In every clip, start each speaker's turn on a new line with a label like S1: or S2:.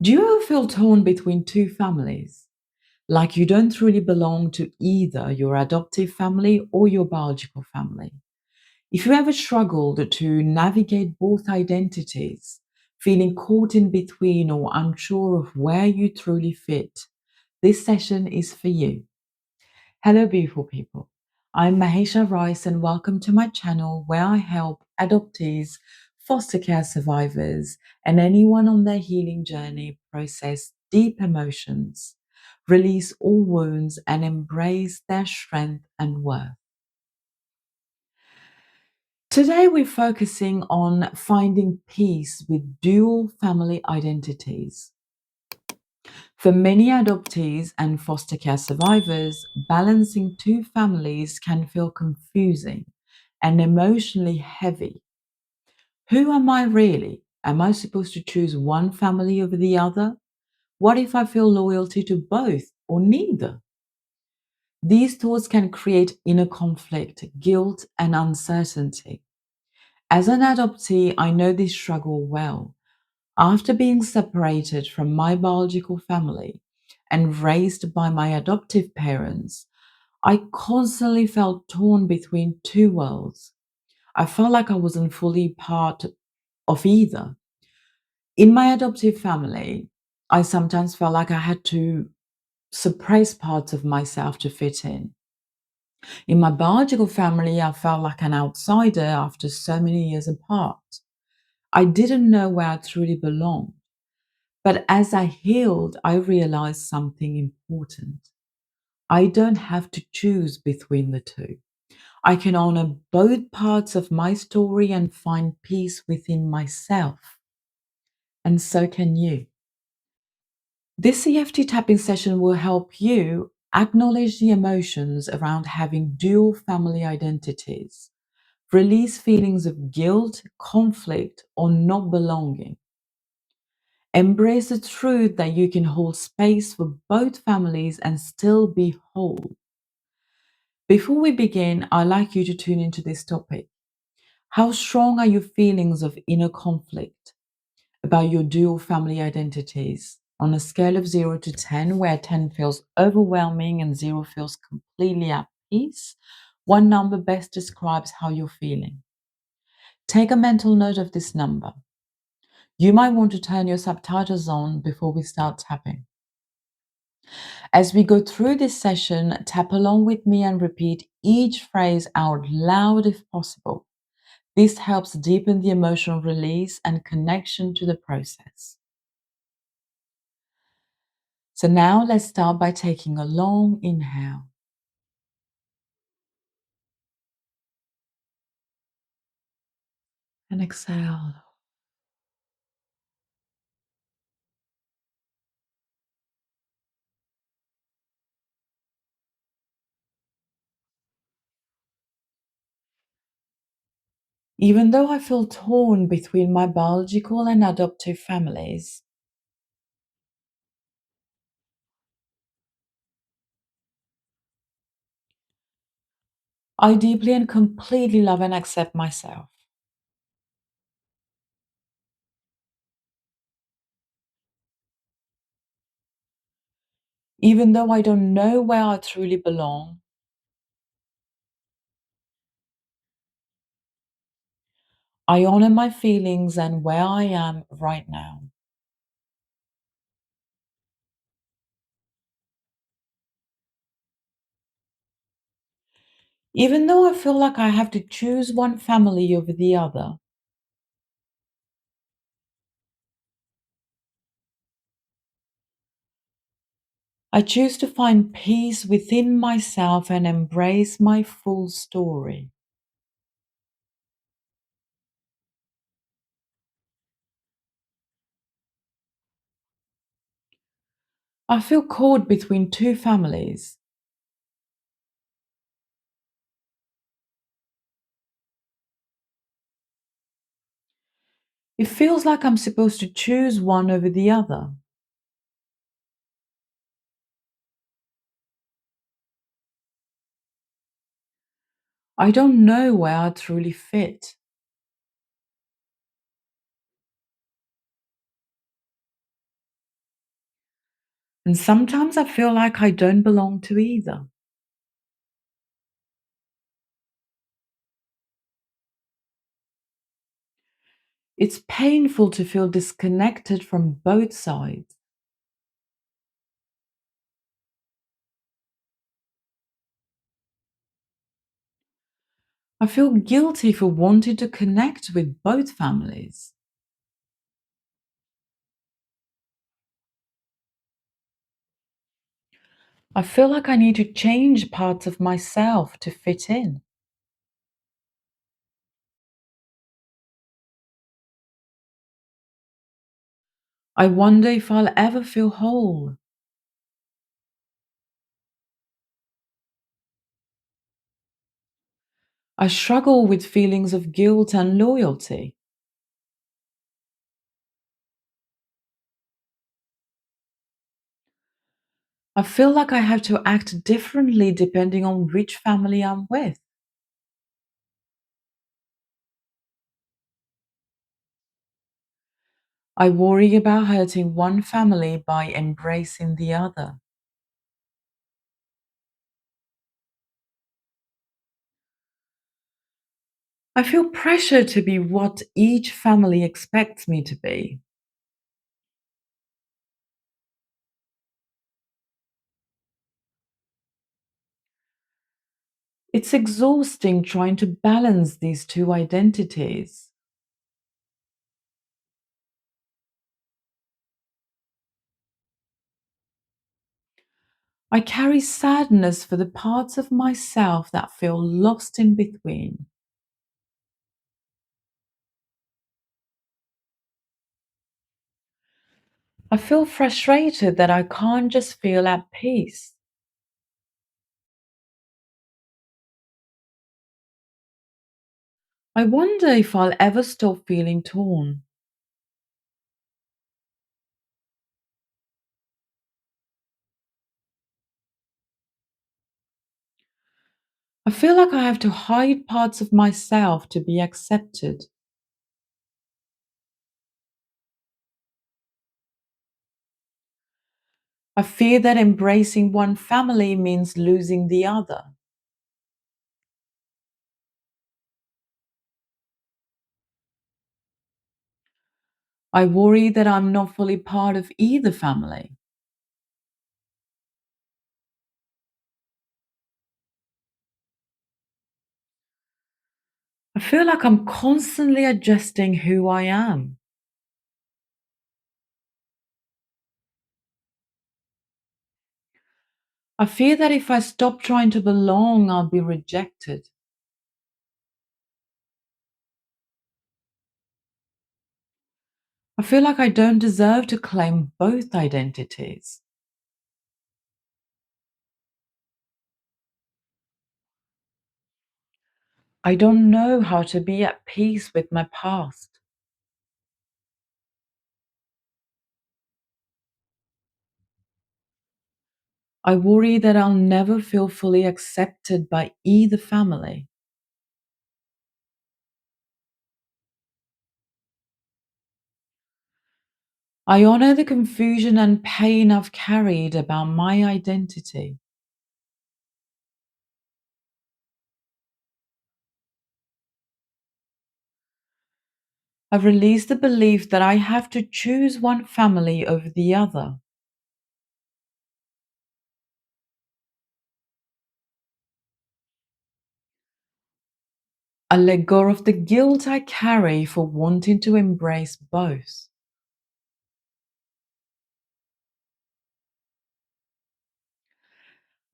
S1: Do you ever feel torn between two families? Like you don't really belong to either your adoptive family or your biological family? If you ever struggled to navigate both identities, feeling caught in between or unsure of where you truly fit, this session is for you. Hello, beautiful people. I'm Mahesha Rice, and welcome to my channel where I help adoptees, foster care survivors, and anyone on their healing journey process deep emotions, release all wounds, and embrace their strength and worth. Today, we're focusing on finding peace with dual family identities. For many adoptees and foster care survivors, balancing two families can feel confusing and emotionally heavy. Who am I really? Am I supposed to choose one family over the other? What if I feel loyalty to both or neither? These thoughts can create inner conflict, guilt, and uncertainty. As an adoptee, I know this struggle well. After being separated from my biological family and raised by my adoptive parents, I constantly felt torn between two worlds. I felt like I wasn't fully part of either. In my adoptive family, I sometimes felt like I had to suppress parts of myself to fit in. In my biological family, I felt like an outsider after so many years apart. I didn't know where I truly belonged. But as I healed, I realized something important. I don't have to choose between the two. I can honor both parts of my story and find peace within myself. And so can you. This EFT tapping session will help you acknowledge the emotions around having dual family identities, release feelings of guilt, conflict, or not belonging. Embrace the truth that you can hold space for both families and still be whole. Before we begin, I'd like you to tune into this topic. How strong are your feelings of inner conflict about your dual family identities? On a scale of 0 to 10, where 10 feels overwhelming and 0 feels completely at peace, one number best describes how you're feeling. Take a mental note of this number. You might want to turn your subtitles on before we start tapping. As we go through this session, tap along with me and repeat each phrase out loud if possible. This helps deepen the emotional release and connection to the process. So now let's start by taking a long inhale and exhale. Even though I feel torn between my biological and adoptive families, I deeply and completely love and accept myself. Even though I don't know where I truly belong, I honor my feelings and where I am right now. Even though I feel like I have to choose one family over the other, I choose to find peace within myself and embrace my full story. I feel caught between two families. It feels like I'm supposed to choose one over the other. I don't know where I truly fit. And sometimes I feel like I don't belong to either. It's painful to feel disconnected from both sides. I feel guilty for wanting to connect with both families. I feel like I need to change parts of myself to fit in. I wonder if I'll ever feel whole. I struggle with feelings of guilt and loyalty. I feel like I have to act differently depending on which family I'm with. I worry about hurting one family by embracing the other. I feel pressure to be what each family expects me to be. It's exhausting trying to balance these two identities. I carry sadness for the parts of myself that feel lost in between. I feel frustrated that I can't just feel at peace. I wonder if I'll ever stop feeling torn. I feel like I have to hide parts of myself to be accepted. I fear that embracing one family means losing the other. I worry that I'm not fully part of either family. I feel like I'm constantly adjusting who I am. I fear that if I stop trying to belong, I'll be rejected. I feel like I don't deserve to claim both identities. I don't know how to be at peace with my past. I worry that I'll never feel fully accepted by either family. I honor the confusion and pain I've carried about my identity. I've released the belief that I have to choose one family over the other. I let go of the guilt I carry for wanting to embrace both.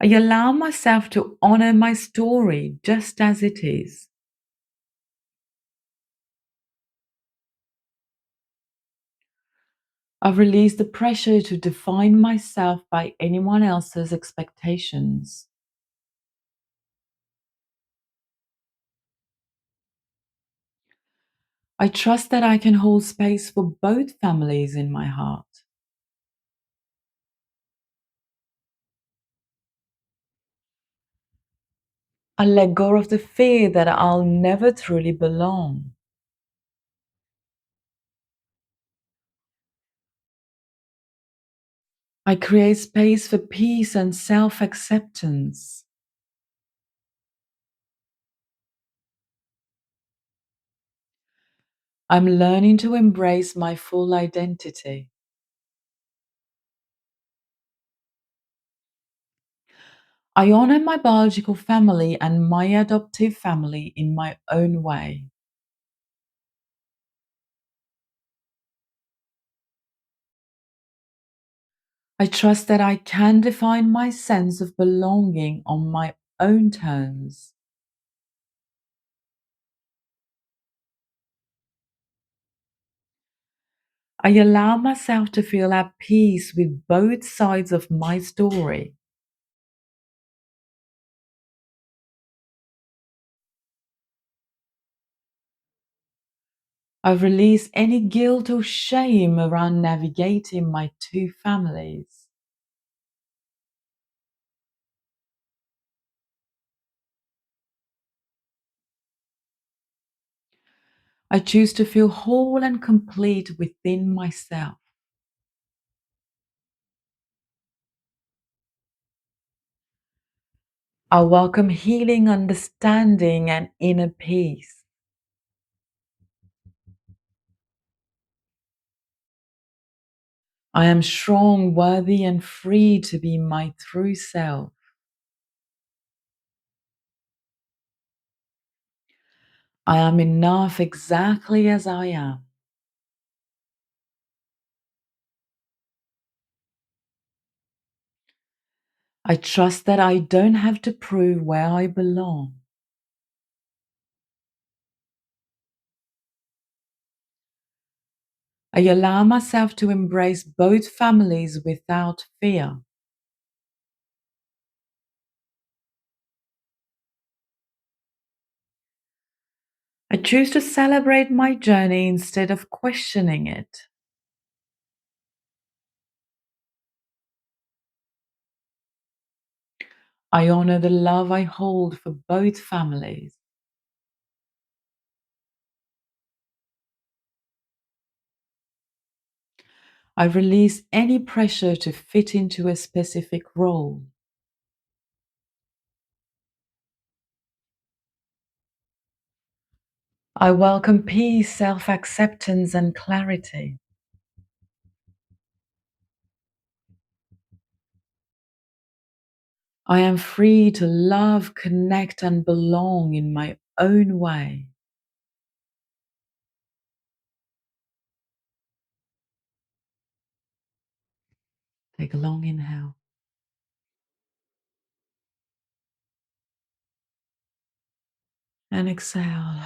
S1: I allow myself to honor my story just as it is. I've released the pressure to define myself by anyone else's expectations. I trust that I can hold space for both families in my heart. I let go of the fear that I'll never truly belong. I create space for peace and self acceptance. I'm learning to embrace my full identity. I honor my biological family and my adoptive family in my own way. I trust that I can define my sense of belonging on my own terms. I allow myself to feel at peace with both sides of my story. I release any guilt or shame around navigating my two families. I choose to feel whole and complete within myself. I welcome healing, understanding, and inner peace. I am strong, worthy, and free to be my true self. I am enough exactly as I am. I trust that I don't have to prove where I belong. I allow myself to embrace both families without fear. I choose to celebrate my journey instead of questioning it. I honor the love I hold for both families. I release any pressure to fit into a specific role. I welcome peace, self acceptance, and clarity. I am free to love, connect, and belong in my own way. Take a long inhale and exhale.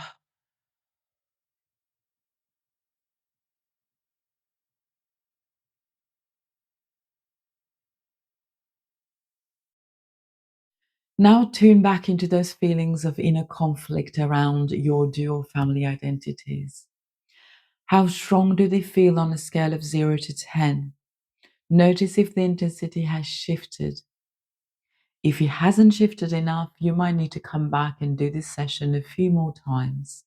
S1: Now tune back into those feelings of inner conflict around your dual family identities. How strong do they feel on a scale of 0 to 10? Notice if the intensity has shifted. If it hasn't shifted enough, you might need to come back and do this session a few more times.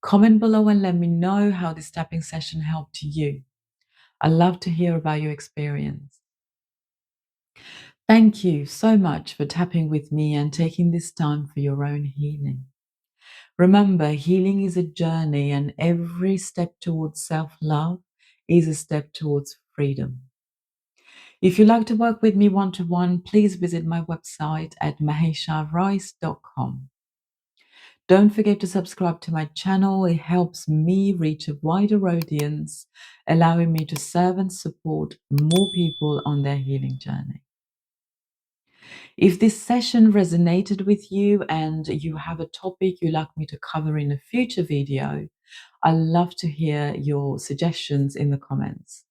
S1: Comment below and let me know how this tapping session helped you. I love to hear about your experience. Thank you so much for tapping with me and taking this time for your own healing. Remember, healing is a journey, and every step towards self love is a step towards freedom. If you'd like to work with me one to one, please visit my website at mahesha.com. Don't forget to subscribe to my channel. It helps me reach a wider audience, allowing me to serve and support more people on their healing journey. If this session resonated with you and you have a topic you'd like me to cover in a future video, I love to hear your suggestions in the comments.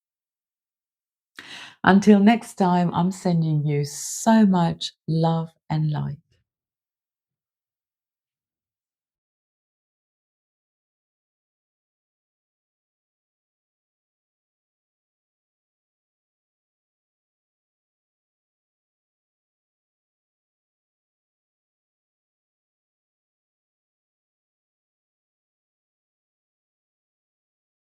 S1: Until next time, I'm sending you so much love and light.